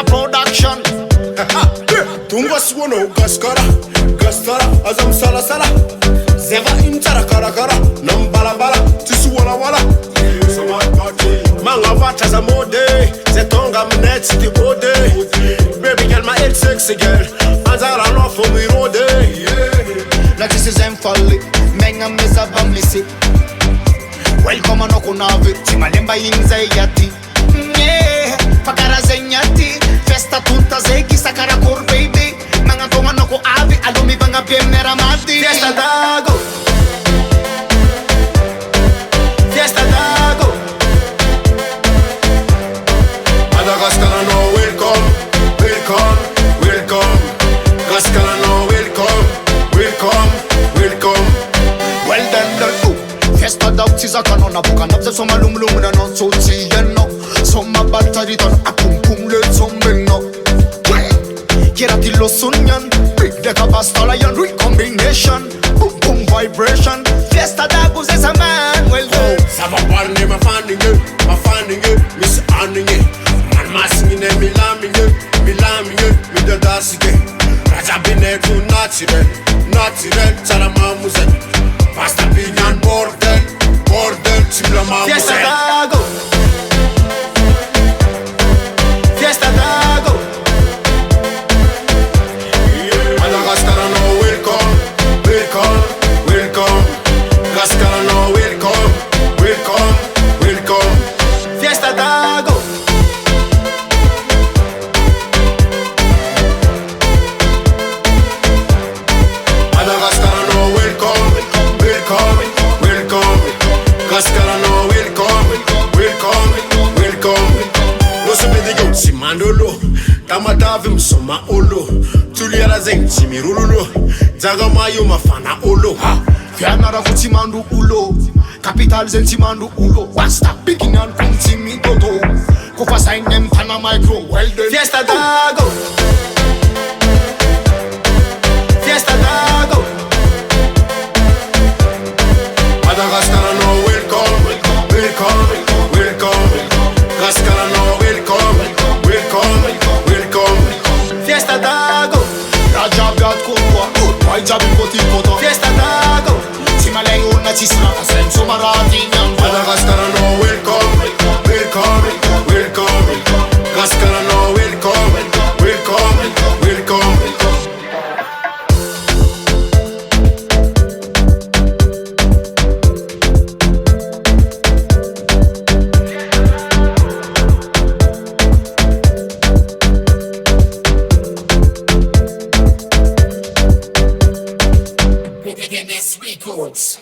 Production. Tunga suono gaskara, gastara, azam sala sala. Zeva imtara kara kara, nam bala bala, tisu wala wala. Manga vata za mode, zetonga mnetsi di ode. Baby girl, my head sexy girl, anzara no for me rode. La this is emphatic, menga mesa bamisi. Welcome no kunavi, timalemba inzayati. Pakara zenyati, festa tunta zeki sakara kor baby. Manga toma no ko avi, alumi banga biemera mati. Fiesta Dago, Fiesta Dago. Madagascar no welcome, welcome, welcome. Gascar no welcome, welcome, welcome. Well then the Fiesta Dago tiza kanona buka napse soma lum lum na non so no. Soma battery ton a pum pum le zombino. Kirati lo sunyan, big deca basta lion recombination. Boom boom vibration. Fiesta Dago is a man. Well oh, sava parne ma finding it, miss anning it. Man massing in me lambing it, me the dasike. Raja bine to natural, salama muze. Basta pinyan bordel, chimla Fiesta Dago. Madagascar no welcome, welcome, welcome. Gascar no welcome, welcome, welcome. Fiesta Dago. Madagascar no welcome, welcome, welcome. Gascar no welcome, welcome, welcome. No se me diga si mandolo, tamatavi msoma olo. Tuliara zeng chimirululo, zaga mayo mafana olo. Fianara kutimandu ulo, capital zentimandu ulo. Basta picking and printing me toto. Kofa sign them pana micro. Well done. Fiesta Dago, Fiesta Dago. Madagascar no welcome, welcome, welcome. Gascar no welcome, welcome, welcome. Fiesta Dago. Raja biat kurwa, why jabin koti koto. Fiesta Dago. Simalay una chisna, asem somarati nyamba. Madagascar no welcome, welcome, welcome. Gascar no welcome, welcome, welcome. PNS Records.